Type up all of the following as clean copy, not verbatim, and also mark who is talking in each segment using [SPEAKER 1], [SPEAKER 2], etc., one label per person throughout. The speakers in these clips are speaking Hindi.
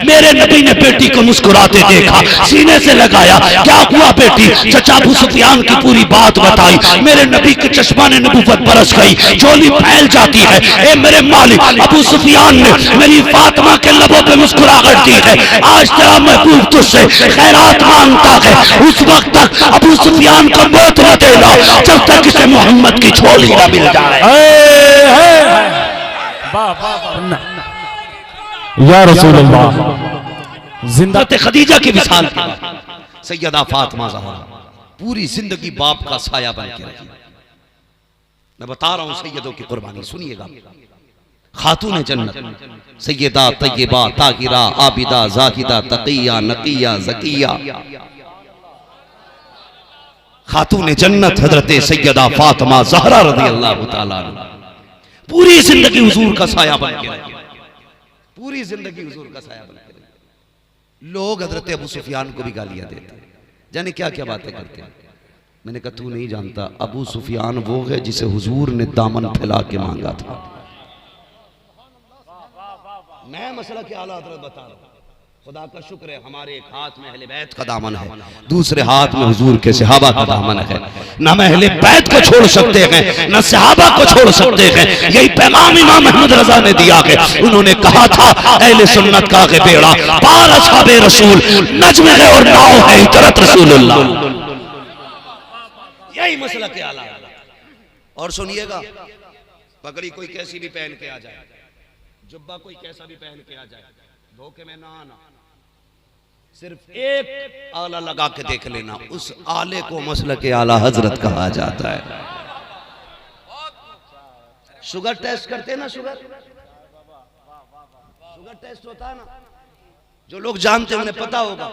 [SPEAKER 1] मेरे नबी ने बेटी को मुस्कुराते देखा, सीने से लगाया, क्या हुआ बेटी? चचा अबू सुफियान की पूरी बात बताई। मेरे नबी के चश्मा ने नबूवत बरस गई, झोली फैल जाती है। ए मेरे मालिक, अबू सुफियान ने मेरी फातिमा के लबों पे मुस्कुराहट दी है। आज तेरा महबूब तुझसे खैरात मांगता है। उस वक्त तक अबू सुफियान को मौत न देना जब तक इसे मोहम्मद की झोली न मिल जाए।
[SPEAKER 2] या रसूल अल्लाह, जिंदा
[SPEAKER 1] खदीजा की विसाल सैयदा फातिमा ज़हरा पूरी जिंदगी बाप का साया बन के रही। मैं बता रहा हूं सैयदों की कुर्बानी, सुनिएगा। खातून जन्नत सैयदा तय्यबा ताहिरा आबिदा जाहिदा तकिया नकिया ज़किया, खातून जन्नत हजरत सैयदा फातिमा ज़हरा रज़ियल्लाहु ताला अन्हा पूरी जिंदगी हुजूर का साया बन के रही, पूरी जिंदगी हुजूर का साया बन के रही। लोग हजरत अबू सुफियान को भी गालियां देते, जाने क्या क्या बातें करते हैं। मैंने कहा तू नहीं जानता, अबू सुफियान वो है जिसे हुजूर ने दामन फैला के मांगा था। मैं मसला के आला हजरत बता रहा हूं। खुदा का शुक्र है हमारे एक हाथ में अहले बैत का दामन है, दूसरे हाथ में हुजूर के सहाबा का दामन है। ना मैं अहले बैत को छोड़ सकते हैं, ना सहाबा को छोड़ सकते हैं। यही पैगाम इमाम अहमद रजा ने दिया है। उन्होंने कहा था अहले सुन्नत का है बेड़ा पार असहाबे रसूल, नज्म है और नाव है इतरत रसूलुल्लाह। यही मसला के आला। और सुनिएगा, पगड़ी कोई कैसी भी पहन के आ जाए, जुब्बा कोई कैसा भी पहन के आ जाए, धोखे में ना आना। सिर्फ एक आला लगा के देख लेना, उस आले को मसले के आला हजरत कहा जाता है। शुगर टेस्ट करते हैं ना, शुगर टेस्ट होता है ना, जो लोग जानते हैं उन्हें पता होगा।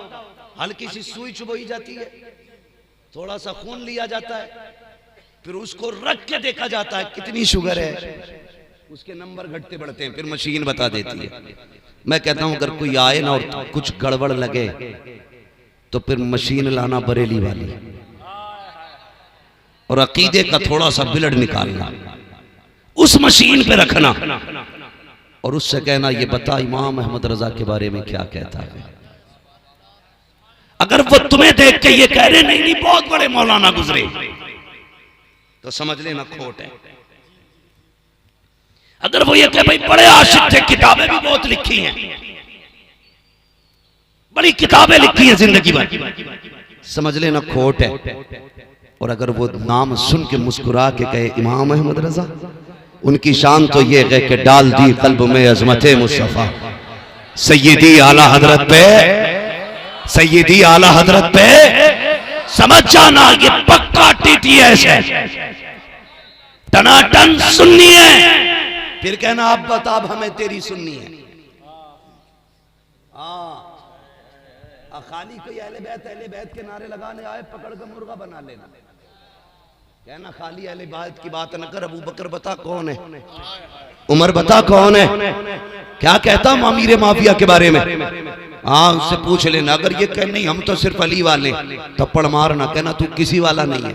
[SPEAKER 1] हल्की सी सुई चुभोई जाती है, थोड़ा सा खून लिया जाता है, फिर उसको रख के देखा जाता है कितनी शुगर है, उसके नंबर घटते बढ़ते हैं, फिर मशीन बता देती है। मैं कहता हूं अगर कोई आए ना और कुछ गड़बड़ लगे तो फिर मशीन लाना बरेली वाली, और अकीदे का थोड़ा सा बिलड निकालना, उस मशीन पे रखना और उससे कहना ये बता इमाम अहमद रजा के बारे में क्या कहता है। अगर वो तुम्हें देख के ये कह रहे नहीं नहीं बहुत बड़े मौलाना गुजरे, तो समझ लेना खोट है। अगर वो ये कहे भाई बड़े आशिक थे, किताबें भी बहुत लिखी हैं, बड़ी किताबें लिखी हैं जिंदगी भर, समझ लेना खोट है। और अगर वो नाम सुन के मुस्कुरा के कहे इमाम अहमद रजा, उनकी शान तो ये है कि डाल दी कल्ब में अजमत मुस्तफा, सैयदी आला हजरत पे, सैयदी आला हजरत पे समझ जाना ये पक्का टीटीएस है, टनाटन सुन्नी है। फिर कहना अब बता अब हमें तेरी सुन्नी है। खाली कोई अहले बैत के नारे लगाने आए, पकड़ कर मुर्गा बना लेना। कहना खाली अहले बैत की बात न कर, अबू बकर बता कौन है, उमर बता कौन है, क्या कहता अमीर माफिया के बारे में। हाँ उससे पूछ लेना। अगर ये कह नहीं हम तो सिर्फ अली वाले, थप्पड़ मारना, कहना तू किसी वाला नहीं है,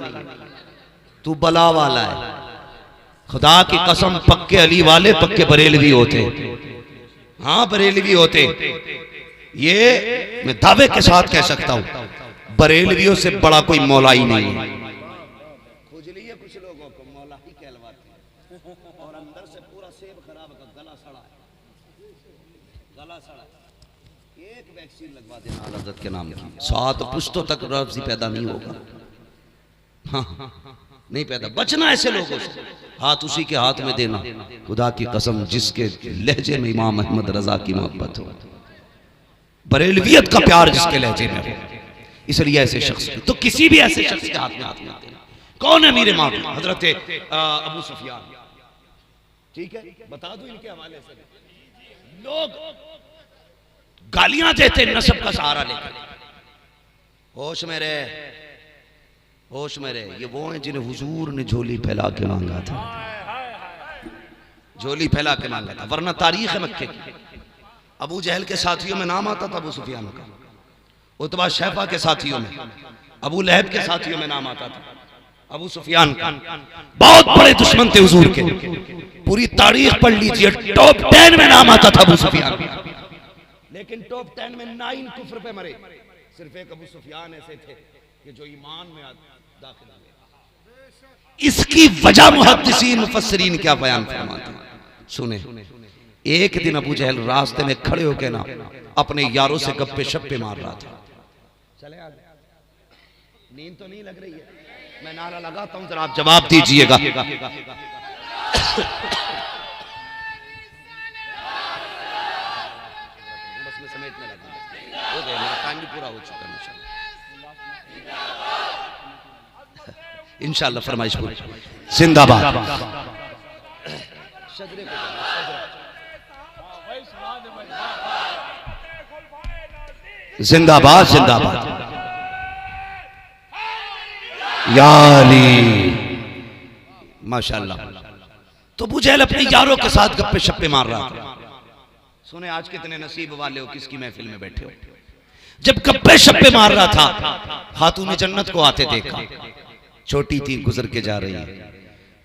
[SPEAKER 1] तू बला वाला है। खुदा की कसम पक्के अली वाले पक्के बरेलवी होते, हाँ बरेलवी होते। ये मैं दावे के साथ कह सकता हूं, बरेलवियों से बड़ा कोई मौला ही नहीं है। खुजली है कुछ लोगों को, मौला ही कहलवाते हैं, और अंदर से पूरा सेब खराब का गला सड़ा है, गला सड़ा है। एक वैक्सीन लगवा देना आला हज़रत के नाम की, 7 पुश्तों तक रफ्ज़ी पैदा नहीं होगा। हाँ नहीं पैदा, बचना ऐसे लोगों से, हाथ उसी के हाथ में देना। खुदा की कसम जिसके लहजे में इमाम अहमद रजा की मोहब्बत हो, बरेलवियत का प्यार जिसके लहजे में हो, इसलिए ऐसे शख्स तो किसी भी ऐसे शख्स के हाथ में देना। कौन है मेरे माँ हजरत अबू सुफियान, ठीक है बता दो इनके हवाले से। लोग गालियां देते नस्ब का सहारा लेकर, होश में रहे, होश में रहे। ये वो हैं जिन्हें हुजूर ने झोली फैला के मांगा था, झोली फैला के मांगा था, वरना तारीख है मक्के की। अबू जहल के साथियों में नाम आता था अबू सुफियान का, उतबा शैफा के साथियों में, अबू लहब के साथियों में नाम आता था अबू सुफियान का। बहुत बड़े दुश्मन थे हुजूर के, पूरी तारीख पढ़ लीजिए, टॉप 10 में नाम आता था अबू सुफियान। लेकिन टॉप 10 में 9 कुफ्र पे मरे। सिर्फ एक अबू सुफियान ऐसे थे कि जो ईमान में दाखिल हुए। इसकी वजह मुहद्दिसीन मुफस्सिरीन क्या बयान फरमाते हैं, सुने। एक दिन अबू जहल रास्ते में खड़े होकर ना अपने यारों से गप्पे शप्पे मार रहा था। चले आगे, नींद तो नहीं लग रही है, मैं नारा लगाता हूं, जरा आप जवाब दीजिएगा। बस मैं समेटने लगा, हो गया, मेरा टाइम भी पूरा हो चुका है इंशाल्लाह। फरमाइश पूरी। जिंदाबाद। जिंदाबाद जिंदाबाद। या अली माशाल्लाह। तो अबू जहल अपने यारों के साथ गप्पे शप्पे मार रहा था। सुने आज कितने नसीब वाले हो, किसकी महफिल में बैठे हो। जब गप्पे शप्पे मार रहा था, खातून जन्नत को आते देखा। छोटी थी, गुजर के जा रही है,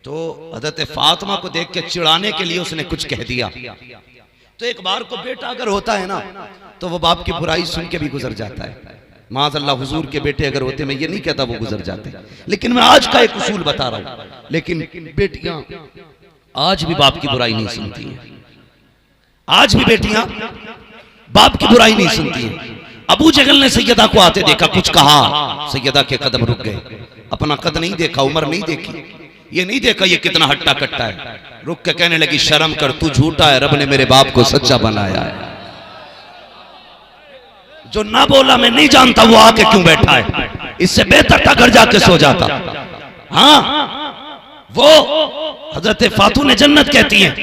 [SPEAKER 1] तो हज़रत फातिमा को देख के चिढ़ाने के लिए उसने कुछ कह दिया। तो एक बार को बेटा अगर होता है ना, तो वो बाप की बुराई सुन के भी गुजर जाता है। माज़अल्लाह हुजूर के बेटे अगर होते, मैं ये नहीं कहता वो गुजर जाते, लेकिन मैं आज का एक उसूल बता रहा हूं। लेकिन बेटियां आज भी बाप की बुराई नहीं सुनती हैं। आज भी बेटियां बाप की बुराई नहीं सुनती हैं। अबू जहल ने सैयदा को आते देखा, कुछ कहा, सैयदा के कदम रुक गए। अपना कद नहीं देखा, उम्र नहीं देखी, ये नहीं देखा ये कितना हट्टा कट्टा है। रुक के कहने लगी, शर्म कर, तू झूठा है, रब ने मेरे बाप को सच्चा बनाया है। जो ना बोला मैं नहीं जानता वो आके क्यों बैठा है, इससे बेहतर था घर जाके सो जाता। हाँ, वो हजरत फातून जन्नत कहती हैं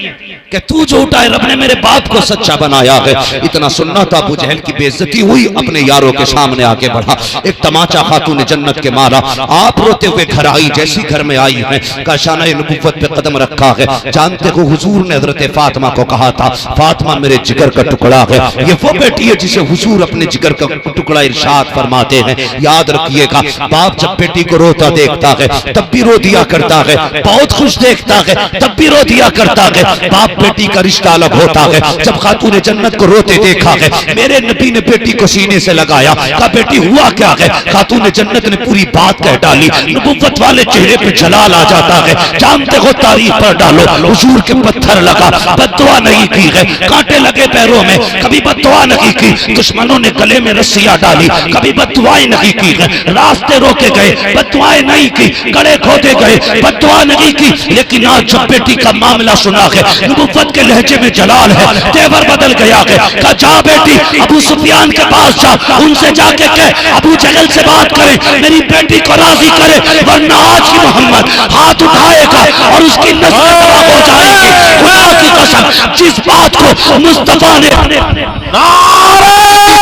[SPEAKER 1] कि तू झूठा है, रब ने मेरे बाप को सच्चा बनाया है। इतना सुनना था, अबू जहल की बेइज्जती हुई, अपने यारों के सामने आके बढ़ा, एक तमाचा खातून जन्नत के मारा। आप रोते हुए घर आई, जैसी घर में आई है का शाना नबुव्वत पे कदम रखा है। जानते हो हुजूर ने हजरत फातिमा को कहा था, फातिमा मेरे जिगर का टुकड़ा है। ये वो बेटी है जिसे हुजूर अपने जिगर का टुकड़ा इरशाद फरमाते हैं। याद रखिएगा, बाप जब बेटी को रोता देखता है तब भी रो दिया करता है, बहुत खुश देखता है तब भी रो दिया करता है। बाप बेटी का रिश्ता अलग होता है। जब खातून जन्नत को रोते देखा है, मेरे नबी ने बेटी को सीने से लगाया, कहा बेटी हुआ क्या है। खातून जन्नत ने पूरी बात कह डाली। नबुव्वत वाले चेहरे पे जलाल आ जाता है। जानते हो, तारीफ पर डालो, हुजूर के पत्थर लगा, बद्दुआ नहीं की है, कांटे लगे पैरों में, कभी बद्दुआ नहीं की। दुश्मनों ने गले में रस्सियां डाली, कभी बद्दुआएं नहीं की है। रास्ते रोके गए, बद्दुआएं नहीं की, गड़े खोदे गए, बद्दुआ नहीं की। लेकिन आज जब बेटी का मामला सुना है, नबुव्वत के लहजे में जलाल है, तेवर बदल गया है। कहा जा बेटी अबू सुफियान के पास जा, उनसे जाके कह अबू जहल से बात करे, मेरी बेटी को राजी करे, वरना आज ही मोहम्मद हाथ उठाएगा और उसकी नस्ल खराब हो जाएगी। खुदा की कसम, जिस बात को मुस्तफा ने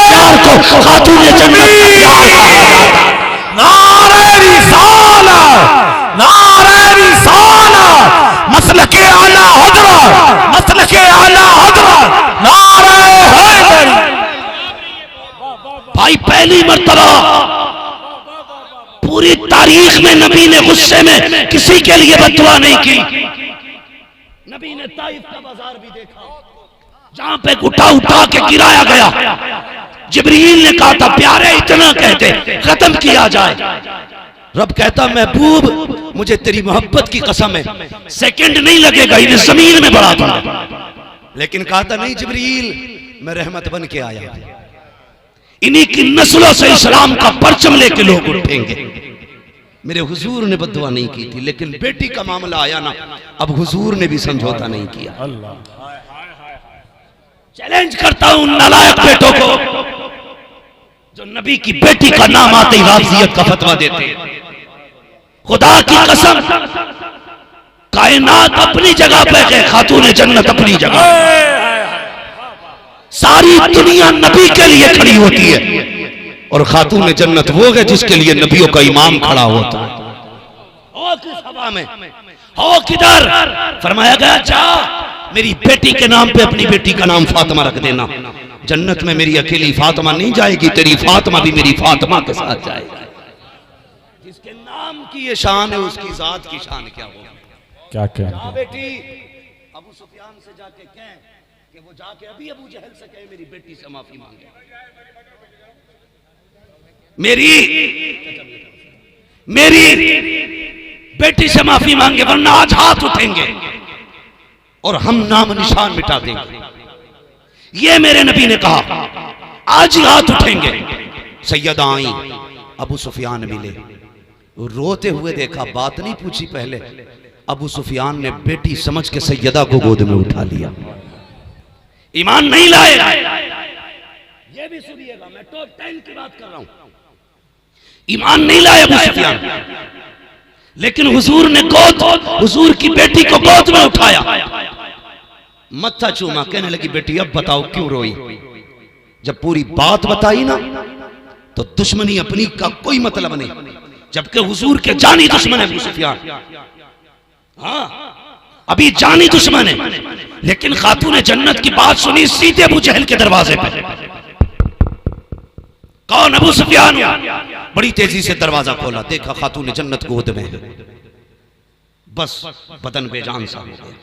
[SPEAKER 1] प्यार को खातून जन्नत
[SPEAKER 2] नारे रिसालत, नारे रिसालत, मसलके आला हज़रत, मसलके आला हज़रत, नारे हैदरी।
[SPEAKER 1] भाई पहली मर्तबा पूरी तारीख में नबी ने गुस्से में किसी के लिए बद्दुआ नहीं की। नबी ने ताइफ का बाजार भी देखा, जहां पे उठा उठा के गिराया गया। जिब्रील ने कहा था प्यारे इतना कहते खत्म किया जाए। रब कहता महबूब मुझे तेरी मोहब्बत की कसम है, सेकंड नहीं लगेगा, इन्हें जमीन में बढ़ा दूंगा। लेकिन कहा था नहीं जिब्रील, मैं रहमत बन के आया, इन्हीं की नस्लों से इस्लाम का परचम लेके लोग उठेंगे। मेरे हुजूर ने बद्दुआ नहीं की थी, लेकिन बेटी का मामला आया ना, अब हुजूर ने भी समझौता नहीं किया। चैलेंज करता हूं उन नालायक बेटों को जो नबी की बेटी का नाम आते ही राफजियत का फतवा देते हैं। खुदा की कसम, कायनात अपनी जगह पे है, खातून जन्नत अपनी जगह। सारी दुनिया नबी के लिए खड़ी होती है और खातून जन्नत वो है जिसके लिए नबियों का इमाम खड़ा होता है। हो किस हवा में, हो किधर? फरमाया गया जा मेरी बेटी के नाम पे अपनी बेटी का नाम फातिमा रख देना। जन्नत में मेरी अकेली फातिमा नहीं जाएगी, तेरी फातिमा भी मेरी फातिमा के साथ जाएगी। जिसके नाम की ये शान है उसकी जात की शान क्या होगी?
[SPEAKER 2] क्या क्या
[SPEAKER 1] बेटी अबू सुफियान से जाके कहें कि कि वो जाके अभी अबू जहल से कहे मेरी बेटी से माफी मांगे, मेरी बेटी से माफी मांगे, वरना आज हाथ उठेंगे और हम नाम निशान मिटा देंगे। ये मेरे नबी ने कहा, आज ही हाथ उठेंगे। सैयदा आई, अबू सुफियान मिले, रोते हुए देखा, बात नहीं पूछी पहले। अबू सुफियान ने बेटी समझ के सैयदा को गोद में उठा लिया। ईमान नहीं लाए, ये भी सुनिएगा, मैं टॉप 10 की बात कर रहा हूं। ईमान नहीं लाए अबू सुफियान, लेकिन हुजूर ने हुजूर की बेटी को गोद में उठाया, मत्था चूमा, कहने लगी बेटी अब बताओ क्यों रोई। जब पूरी बात बताई ना तो दुश्मनी अपनी का कोई मतलब नहीं, जबकि हुजूर के जानी दुश्मन है अबू सुफियान। हाँ, अभी जानी दुश्मन है, लेकिन खातून जन्नत की बात सुनी, सीधे अबू जहल के दरवाजे पे। कौन? अबू सुफियान। बड़ी तेजी से दरवाजा खोला, देखा खातून जन्नत गोद में है। बस बदन बेजान सा हो गया।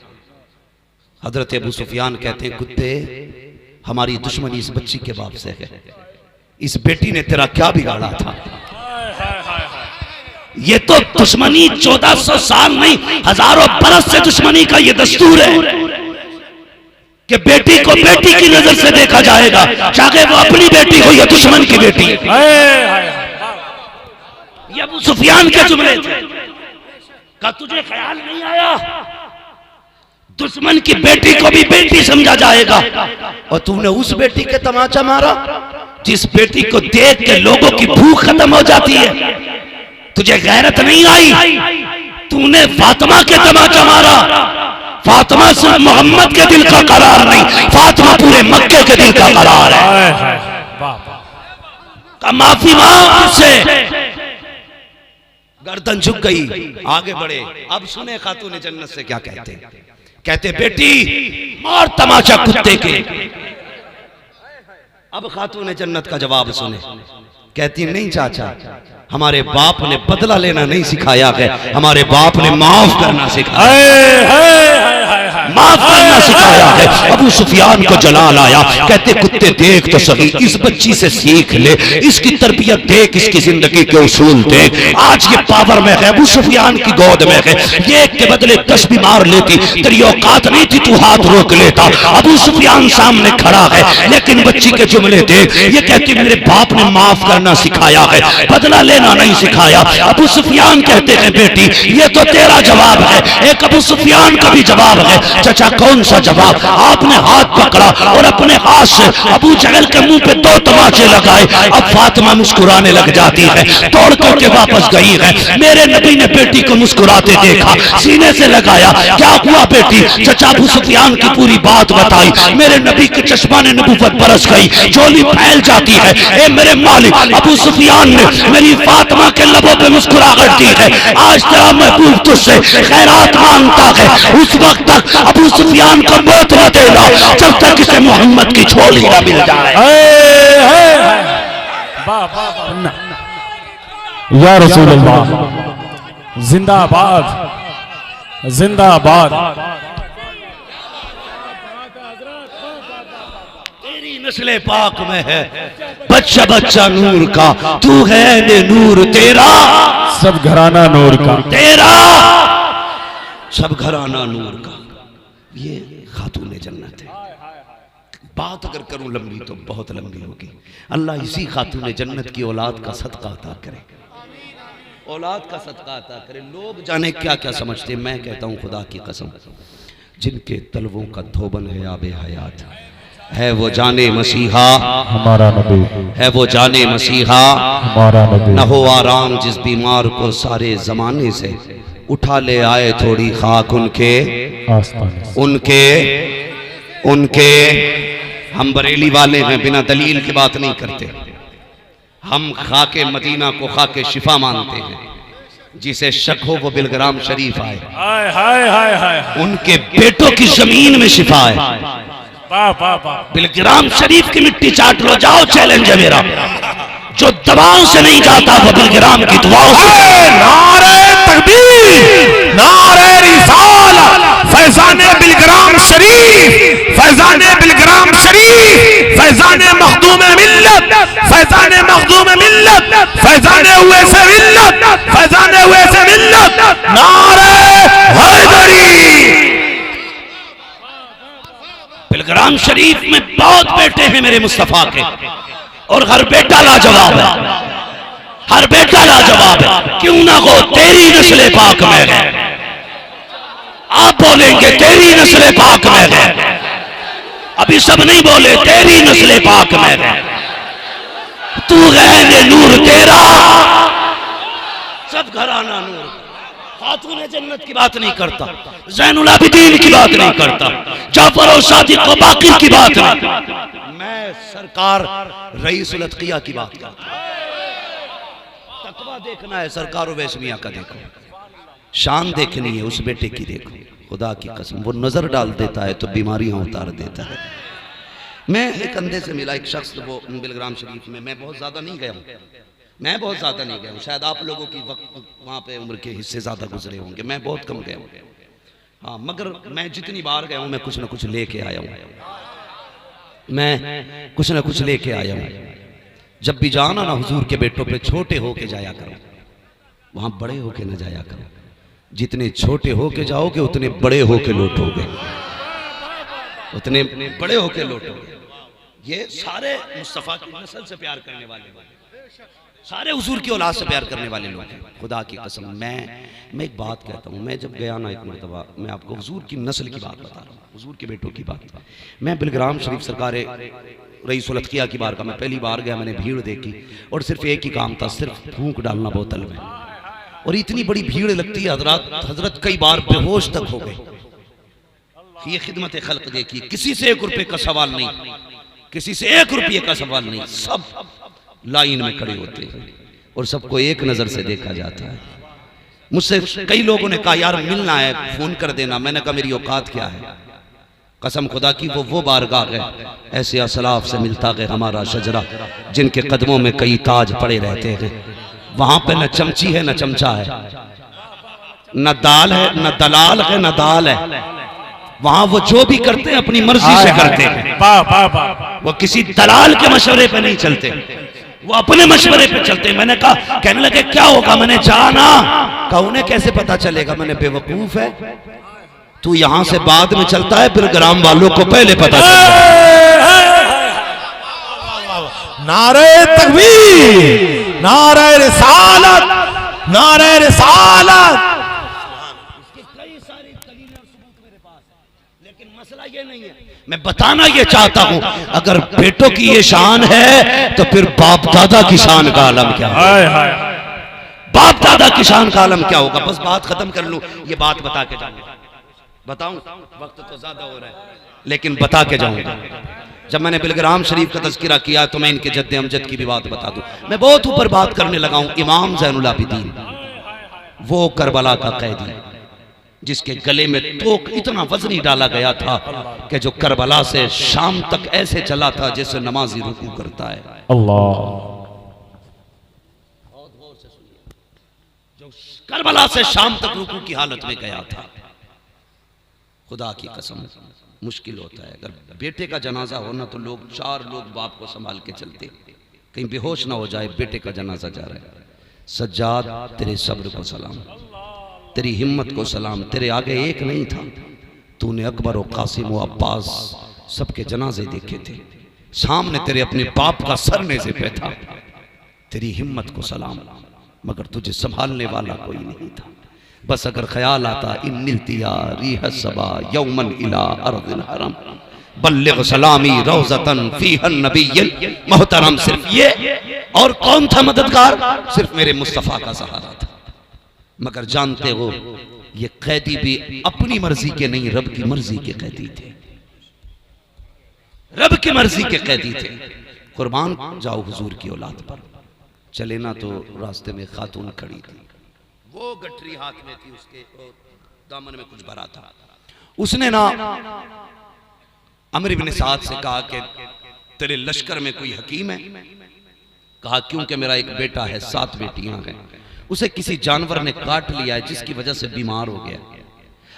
[SPEAKER 1] हजरत अबू सुफियान कहते हैं, कुत्ते हमारी दुश्मनी इस बच्ची के बाप से है, इस बेटी ने तेरा क्या बिगाड़ा था? ये तो दुश्मनी 1400 साल नहीं, हजारों बरस से दुश्मनी का ये दस्तूर है कि बेटी को बेटी की नजर से देखा जाएगा, चाहे वो अपनी बेटी हो या दुश्मन की बेटी। ये अबू सुफियान के जुमले थे। का तुझे ख्याल नहीं आया दुश्मन की बेटी को भी बेटी समझा जाएगा, और तूने उस बेटी के तमाचा मारा जिस बेटी को देख के लोगों की भूख खत्म हो जाती है। तुझे गैरत नहीं आई, तूने फातिमा के तमाचा मारा। फातिमा सिर्फ मोहम्मद के दिल का करार नहीं, फातिमा पूरे मक्के के दिल का करार है। का माफी मांग से गर्दन झुक गई, आगे बढ़े। अब सुने खातून जन्नत से क्या कहते हैं। कहते बेटी मार तमाचा कुत्ते के। अब खातून जन्नत का जवाब सुने, कहती नहीं चाचा, हमारे बाप ने बदला लेना नहीं सिखाया है, हमारे बाप ने माफ करना सिखाया, माफ करना सिखाया है। अबू सुफियान को जलाल आया, कहते कुत्ते देख तो सही, इस बच्ची से सीख ले, इसकी तरबियत देख, इसकी जिंदगी के उसूल देख। आज ये पावर में है, अबू सुफियान की गोद में है, ये के बदले 10 भी मार लेती, तेरी औकात नहीं थी, तू हाथ रोक लेता। अबू सुफियान सामने खड़ा है, लेकिन बच्ची के जुमले देख, ये कहती मेरे बाप ने माफ करना सिखाया है, बदला लेना नहीं सिखाया। अबू सुफियान कहते हैं बेटी ये तो तेरा जवाब है, एक अबू सुफियान का भी जवाब है। चाचा कौन सा जवाब? आपने हाथ पकड़ा और अपने हाथ से अबू जहल के मुंह पे 2 तमाचे लगाए। अब फातिमा मुस्कुराने लग जाती है, तोड़ करके वापस गई है। मेरे नबी ने बेटी को मुस्कुराते देखा, सीने से लगाया, क्या हुआ बेटी? चाचा अबू सुफियान की पूरी बात बताई। मेरे नबी के चश्मा ने नबूवत बरस गई, झोली फैल जाती है। ए मेरे मालिक, अबू सुफियान ने मेरी फातिमा के लबों पे मुस्कुराहट दी है। आज तेरा महबूब तुझसे खैरात मांगता है, उस वक्त तक अबू सुफियान को मौत न देना जब तक इसे मोहम्मद की झोली न मिल जाए।
[SPEAKER 2] या रसूल अल्लाह, जिंदाबाद जिंदाबाद।
[SPEAKER 1] तेरी नस्ले पाक में है बच्चा बच्चा नूर का, तू है ने नूर तेरा,
[SPEAKER 2] सब घराना नूर का,
[SPEAKER 1] तेरा सब घराना नूर का। ये खातून जन्नत है। बात अगर करूं लंबी तो बहुत लंबी होगी। अल्लाह इसी खातून जन्नत की औलाद का सदका अता करे, औलाद का सदका अता करे। लोग जाने क्या क्या समझते, मैं कहता हूं खुदा की कसम, जिनके तलवों का धोबन है आबे हयात है, वो जाने मसीहा
[SPEAKER 2] हमारा नबी
[SPEAKER 1] है, वो जाने मसीहा
[SPEAKER 2] हमारा नबी।
[SPEAKER 1] न हो आराम जिस बीमार को सारे जमाने से, उठा ले आए थोड़ी खाक उनके उनके उनके। हम बरेली वाले हैं, बिना दलील की बात नहीं करते। हम खाके मदीना को खाके शिफा मानते हैं। जिसे शक हो वो बिलग्राम शरीफ आए, उनके बेटों की जमीन में शिफा है। बिलग्राम शरीफ की मिट्टी चाट लो, जाओ, चैलेंज है मेरा। जो दवाओं से नहीं जाता वो बिलग्राम की दुआओं से।
[SPEAKER 2] नारे तकबीर, नारे रिसालत, फैजाने बिलग्राम शरीफ, फैजाने बिलग्राम शरीफ, फैजाने मखदूम मिल्लत, फैजाने मखदूम मिल्लत, फैजाने हुए से मिल्लत, फैजाने हुए से मिल्लत, नारे हैदरी।
[SPEAKER 1] बिलग्राम शरीफ में बहुत बेटे हैं मेरे मुस्तफा के, और हर बेटा लाजवाब है, हर बेटा लाजवाब है। क्यों ना हो तेरी नस्ल पाक में है, आप बोलेंगे तेरी नस्ल पाक में है, अभी सब नहीं बोले तेरी नस्ल पाक में है। तू गहने नूर तेरा, सब घराना नूर। खातून जन्नत की बात नहीं करता, ज़ैनुल आबिदीन की बात नहीं करता, जाफर और सादिक व बाकिर की बात नहीं, मैं सरकार रईसुल अत्किया की बात करता। तकवा देखना है सरकार उवैस मियां का, देखो शान देखनी है उस बेटे की, देखो खुदा की कसम वो नजर डाल देता है तो बीमारियां उतार देता है। मैं एक कंधे से मिला एक शख्स, वो बिलग्राम शरीफ में, मैं बहुत ज्यादा नहीं गया हूँ, मैं बहुत ज्यादा नहीं गया हूँ, शायद आप लोगों की वक्त वहाँ पे उम्र के हिस्से ज्यादा गुजरे होंगे, मैं बहुत कम गया हूँ। हाँ, मगर मैं जितनी बार गया हूँ मैं कुछ ना कुछ लेके आया हूँ, मैं कुछ ना कुछ लेके आया हूँ। जब भी जाना ना हुजूर के बेटों पे छोटे होके जाया करो, वहां बड़े होके न जाया करो। जितने छोटे होके जाओगे उतने बड़े होके लौटोगे, उतने बड़े होके लौटोगे। ये सारे मुस्तफा की नस्ल से प्यार करने वाले, सारे हुजूर की औलाद से प्यार करने वाले लोग हैं। खुदा की कसम मैं एक बात कहता हूँ, मैं जब गया ना एक मरतबा, मैं आपको हुजूर की नस्ल की बात बता रहा हूँ, हुजूर के बेटों की बात। मैं बिलग्राम शरीफ सरकार रईसुल अत्किया की बार का मैं पहली बार गया, मैंने भीड़ देखी और सिर्फ एक ही काम था, सिर्फ फूंक डालना बोतल में, और इतनी बड़ी भीड़ लगती है हजरत कई बार बेहोश तक हो गए। ये खिदमत खल्क देखी, किसी से 1 रुपए का सवाल नहीं, किसी से 1 रुपये का सवाल नहीं, सब लाइन में खड़े होते हैं और सबको एक नजर से देखा जाता है। मुझसे कई लोगों ने कहा यार मिलना है, फोन कर देना, मैंने कहा मेरी औकात क्या है, कसम खुदा की वो बारगाह है, ऐसे असलाफ से मिलता है हमारा शजरा जिनके कदमों में कई ताज पड़े रहते हैं। वहां पे न चमची है न चमचा है, न दाल है न दलाल है न दाल है, वहां वो जो भी करते हैं अपनी मर्जी से करते हैं, वो किसी दलाल के मशवरे पे नहीं चलते, वो अपने मशवरे पे चलते हैं। मैंने कहा, कहने लगे क्या होगा, मैंने जाना, कहा उन्हें कैसे पता चलेगा, मैंने बेवकूफ है तू यहां से बाद में चलता है, फिर ग्राम वालों को पहले पता चलता है।
[SPEAKER 3] नारे तकबीर, नारे रिसालत, नारे रिसालत।
[SPEAKER 1] कई सारी दलीलें और सबूत मेरे पास है, लेकिन मसला ये नहीं है, मैं बताना ये चाहता हूं, अगर बेटों की ये शान है तो फिर बाप दादा की शान का आलम क्या है, बाप दादा की शान का आलम क्या होगा। बस बात खत्म कर लूं, ये बात बता के जाऊंगा, बताऊं वक्त तो ज्यादा हो रहा है लेकिन बता के जाऊंगा। जब मैंने बिलग्राम शरीफ का तज़किरा किया तो मैं इनके जद्दे अमजद की भी बात बता दूं। मैं बहुत ऊपर बात करने लगा हूं। इमाम ज़ैनुल आबिदीन, वो करबला का कैदी जिसके गले में तोक इतना वजनी डाला गया था कि जो करबला से शाम तक ऐसे चला था जैसे नमाजी रुकू करता है।
[SPEAKER 2] अल्लाह,
[SPEAKER 1] जो करबला से शाम तक रुकू की हालत में गया था, खुदा की कसम मुश्किल होता है। अगर बेटे का जनाजा हो ना तो लोग 4 लोग बाप को संभाल के चलते, कहीं बेहोश ना हो जाए, बेटे का जनाजा जा रहा है। सज्जाद तेरे सब्र को सलाम, तेरी हिम्मत को सलाम, तेरे आगे एक नहीं था, तूने अकबर और कासिम और अब्बास सबके जनाजे देखे थे, सामने तेरे अपने बाप का सर नेज़े पे था, तेरी हिम्मत को सलाम, मगर तुझे संभालने वाला कोई नहीं था। बस अगर ख्याल आता इन मिलतिया रिह सबा यौमन इला अर्दिल हरम बल्लिग सलामी रोज़तन फीहन नबिय्यन मोहतरम, सिर्फ ये और कौन था मददगार, सिर्फ मेरे मुस्तफ़ा का सहारा था। मगर जानते हो ये कैदी भी अपनी मर्जी के नहीं, रब की मर्जी के कैदी थे, रब की मर्जी के कैदी थे। कुर्बान जाओ हुजूर की औलाद पर। चले ना तो रास्ते में खातून खड़ी थी, वो गठरी हाथ में थी, उसके दामन में कुछ भरा था। उसने ना अमर इब्न साद से कहा कि तेरे लश्कर में कोई हकीम है? कहा क्योंकि मेरा एक बेटा है, 7 बेटियां हैं, उसे किसी जानवर ने काट लिया है जिसकी वजह से बीमार हो गया।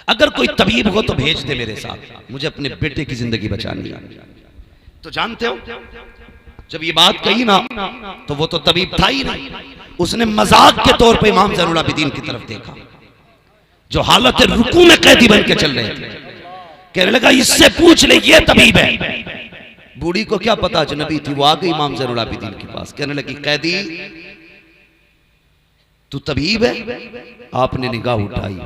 [SPEAKER 1] अगर कोई तबीब हो तो भेज दे मेरे साथ, मुझे अपने बेटे की जिंदगी बचानी है। तो जानते हो जब ये बात कही ना तो वो तो तबीब था ही नहीं, उसने मजाक के तौर पे इमाम ज़ैनुल आबिदीन की तरफ देखा जो हालत रुकू में कैदी बन के चल रहे थे। कहने लगा इससे पूछ ले, ये तबीब है। बूढ़ी को क्या पता अजनबी थी, वो आ गई इमाम ज़ैनुल आबिदीन के पास। कहने लगी कैदी तू तबीब है? आपने निगाह उठाई,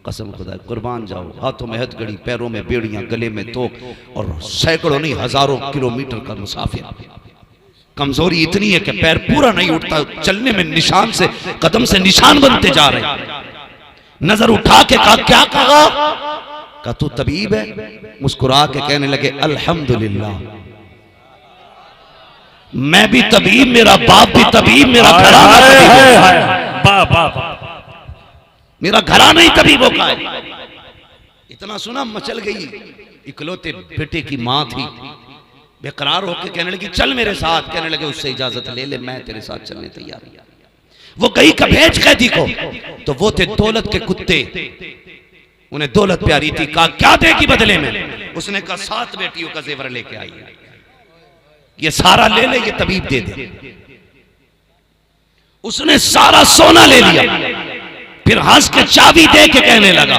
[SPEAKER 1] कसम खुदा कुर्बान जाओ, हाथों में हथकड़ी, पैरों में बेड़ियां, गले में तोक और सैकड़ों नहीं हजारों किलोमीटर का मुसाफिर। कमजोरी इतनी है कि पैर पूरा नहीं उठता, चलने में निशान से कदम से निशान बनते जा रहे। नजर उठा के कहा क्या कहा? कहा तू तबीब है? मुस्कुरा के कहने लगे अल्हम्दुलिल्लाह, मैं भी तबीब, मेरा बाप भी तबीब, मेरा घराना मेरा घराना ही तबीबों का है। इतना सुना मचल गई। इकलौते बेटे की मां थी, बेकरार होकर कहने लगी चल मेरे साथ। कहने लगे उससे इजाजत ले ले, मैं तेरे साथ चलने तैयार हूं। वो गई कभेज कैदी को, तो वो थे दौलत के कुत्ते, उन्हें दौलत प्यारी थी। कहा क्या देगी बदले में? उसने कहा 7 बेटियों का जेवर लेके आई है, ये सारा ले ले, ये तबीब दे दे। उसने सारा सोना ले लिया, फिर हंस के चाबी दे के कहने लगा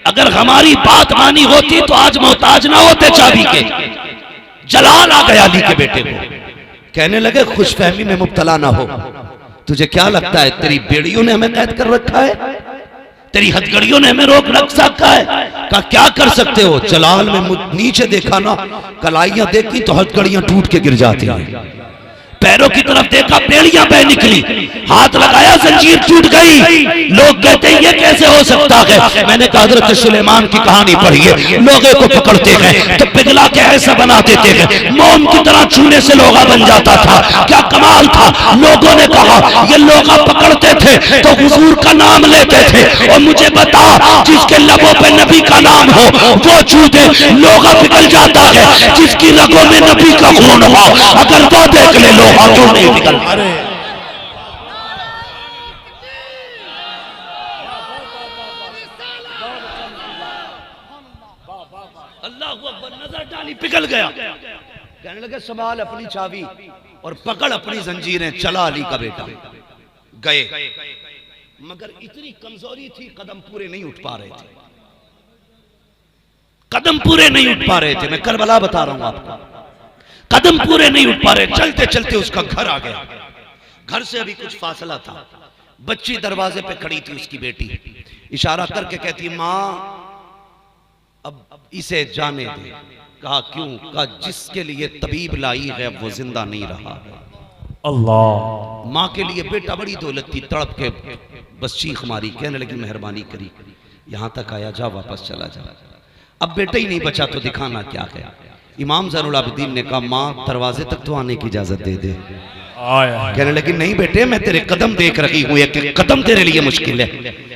[SPEAKER 1] अगर हमारी बात मानी होती तो आज मोहताज ना होते चाबी के। जलाल आ गया अली के बेटे को। कहने लगे खुशफहमी में मुब्तला ना हो, तुझे क्या लगता है तेरी बेड़ियों ने हमें कैद कर रखा है? तेरी हथकड़ियों ने हमें रोक रखा है? का क्या कर सकते हो? जलाल में नीचे देखा ना, कलाइयां देखी तो हथकड़ियां टूट के गिर जाती हैं। पैरों की तरफ देखा, बेड़ियां बह निकली, हाथ लगाया, जंजीर टूट गई। लोग कहते हैं ये कैसे हो सकता है? मैंने कहा हजरत सुलेमान की कहानी पढ़ी है, लोगों को पकड़ते हैं तो पिघला के ऐसा बना देते हैं, मोम की तरह छूने से लोगा बन जाता था। क्या कमाल था। लोगों ने कहा ये लोगा पकड़ते थे तो हुजूर का नाम लेते थे, और मुझे बता जिसके लबों पे नबी का नाम हो वो छू दे, लोगा पिघल जाता है। जिसकी रगों में नबी का खून हो अगर वो देख ले, लोगा क्यों नहीं पिघलता? अल्लाह अकबर, नजर डाली, पिघल गया। कहने लगे संभाल अपनी चाबी और पकड़ अपनी जंजीरें, चला अली का बेटा। गए, मगर इतनी कमजोरी थी कदम पूरे नहीं उठ पा रहे थे, कदम पूरे नहीं उठ पा रहे थे। मैं करबला बता रहा हूं आपको, कदम पूरे नहीं उठ पा रहे। चलते चलते उसका घर आ गया। घर से अभी कुछ फासला था, बच्ची दरवाजे पे खड़ी थी, उसकी बेटी इशारा करके कहती मां अब इसे जाने दे। कहा क्यों? कहा जिसके लिए तबीब लाई है वो जिंदा नहीं रहा।
[SPEAKER 3] अल्लाह।
[SPEAKER 1] माँ के लिए बेटा बड़ी दौलत थी, तड़प के बस चीख मारी। कहने लगी मेहरबानी करी, यहां तक आया, जा वापस चला जा। अब बेटा ही नहीं बचा तो दिखाना क्या है। इमाम ज़ैनुल आबिदीन ने कहा माँ दरवाजे तक तो आने की इजाजत दे दे। कहने लगी नहीं बेटे, मैं तेरे कदम देख रही हूँ, एक कदम तेरे लिए मुश्किल है,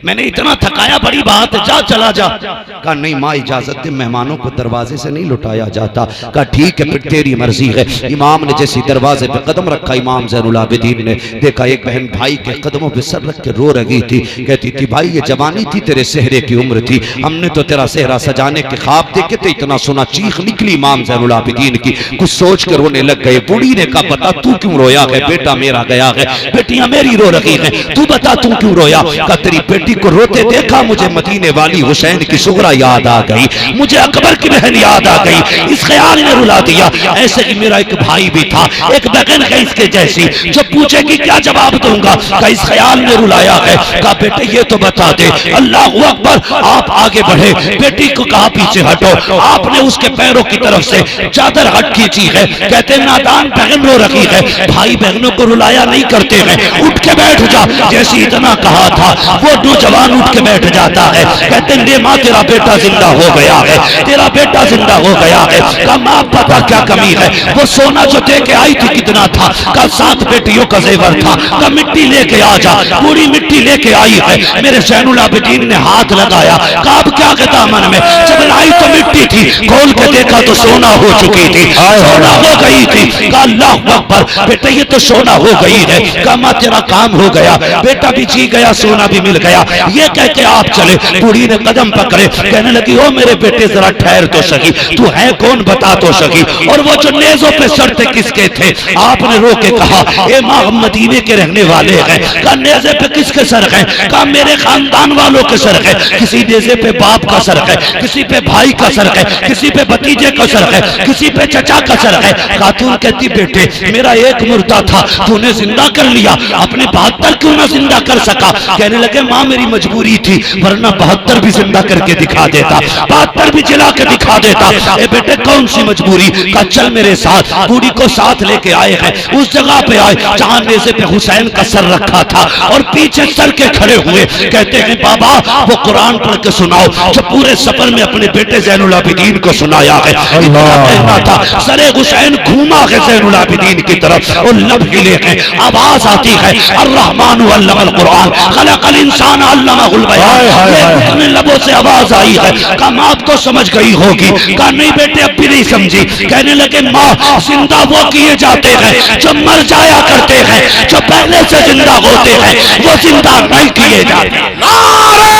[SPEAKER 1] मैंने इतना थकाया, बड़ी बात है, जा चला जा। कहा नहीं माँ इजाजत दे, मेहमानों को दरवाजे से नहीं लुटाया जाता। कहा ठीक है फिर तेरी मर्जी है। इमाम ने जैसे दरवाजे पे कदम रखा, इमाम ज़ैनुल आबिदीन ने देखा एक बहन भाई के कदमों पे सर रख के रो रही थी। कहती थी भाई ये जवानी थी, तेरे सेहरे की उम्र थी, हमने तो तेरा सेहरा सजाने के ख्वाब देखे थे। इतना सुना चीख निकली इमाम ज़ैनुल आबिदीन की, कुछ सोच कर रोने लग गए। बूढ़ी ने कहा बता तू क्यों रोया है? बेटा मेरा गया है, बेटियां मेरी रो रही हैं, तू बता तू क्यों रोया? कहा तेरी बेटी को रोते देखा, मुझे मदीने वाली हुसैन की सुगरा याद आ गई, मुझे अकबर की बहन याद आ गई, इस ख्याल ने रुला दिया। ऐसे ही मेरा एक भाई भी था, एक बहन है इसके जैसी, जब पूछेगी क्या जवाब दूंगा? कहा इस ख्याल ने रुलाया है। कहा बेटे ये तो बता दे। अल्लाह अकबर, आप आगे बढ़े, बेटी को कहा पीछे हटो। आपने उसके पैरों की तरफ से चादर हट खींची है। कहते नादान बहन रो रही है, भाई बहनों को रुलाया नहीं करते हैं, उठ के बैठ जा। जैसे इतना कहा था वो नौजवान उठ के बैठ जाता है। कहते ने माँ तेरा बेटा जिंदा हो गया है, तेरा बेटा जिंदा हो गया है। कहा माँ पता क्या कमी है? वो सोना जो दे के आई थी कितना था? कहा
[SPEAKER 2] 7 बेटियों का जेवर था। कहा मिट्टी लेके आ जा। पूरी मिट्टी लेके आई है। मेरे ज़ैनुल आबिदीन ने हाथ लगाया। कहा अब क्या के दामन में? जब लाई तो मिट्टी थी, खोल के देखा तो सोना हो चुकी थी, सोना हो गई थी। कहा अल्लाह अकबर, बेटा ये तो सोना हो गई है। कहा मां तेरा काम हो गया, बेटा भी जी गया, सोना भी मिल गया। ये कह के आप चले। बूढ़ी ने कदम पकड़े, कहने लगी ओ मेरे बेटे जरा ठहर तो सकी, तू है कौन बता तो सकी। और वो जो नेज़ों पे सर थे किसके थे? आपने रो के कहा ए मां हम मदीने के रहने वाले हैं। कहा नेज़े पे किसके सर है? कहा मेरे खानदान वालों के सर है। किसी नेज़े पे बाप का सर है, किसी पे भाई का सर है, किसी पे भतीजे का सर है, किसी पे चचा का सर है। खातून कहती बेटे मेरा एक मुर्दा था, तूने जिंदा कर लिया, अपने 72 क्यों ना जिंदा कर सका? कहने लगे मां मेरी मजबूरी थी, वरना 72 भी जिंदा करके दिखा देता, 72 भी जला के दिखा देता। ए बेटे कौन सी मजबूरी? का चल मेरे साथ। बूढ़ी को साथ लेके आए हैं, उस जगह पे आए जहां नेज़े पे हुसैन का सर रखा था और पीछे सर के खड़े हुए। कहते हैं बाबा वो कुरान पढ़ के सुनाओ जो पूरे सफर में अपने बेटे ज़ैनुल आबिदीन को सुनाया है। इतना कहना था, सरे हुसैन घूमा है ज़ैनुल आबिदीन की तरफ और लब हिले हैं। आवाज आती है अर्रहमानु अल्लमल कुरान खलकल इंसान अल्लमहुल बयान। ये अपने लबों से आवाज आई है। कहा मां अब तो समझ गई होगी। कहा नहीं बेटे अब भी नहीं समझी। कहने लगे मां जिंदा वो किए जाते हैं जो मर जाया करते हैं, जो पहले से जिंदा होते हैं वो जिंदा नहीं किए जाते।
[SPEAKER 3] नारे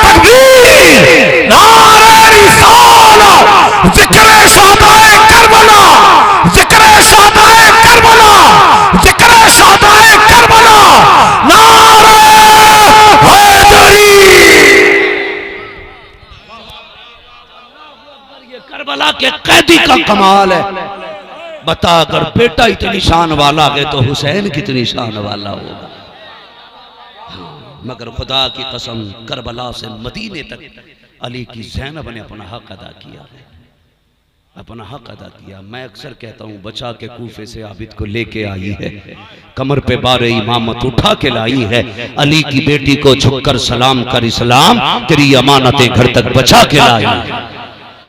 [SPEAKER 3] तकबीर, नारे रिसालत, जिक्र शहादाए करबला, जिक्र शहादाए करबला, जिक्र शहादाए करबला, नारे हैदरी।
[SPEAKER 2] ये करबला के कैदी का कमाल है। बता अगर बेटा इतनी शान वाला है तो हुसैन कितनी शान वाला होगा। मगर खुदा की कसम करबला से मदीने तक अली की ज़ैनब ने अपना हक अदा किया है, अपना हक अदा किया। मैं अक्सर कहता हूँ बचा के कूफे से आबिद को लेके आई है, कमर पे बारे इमामत उठा के लाई है। अली की बेटी को झुककर सलाम कर इस्लाम तेरी अमानतें घर तक बचा के लाई है।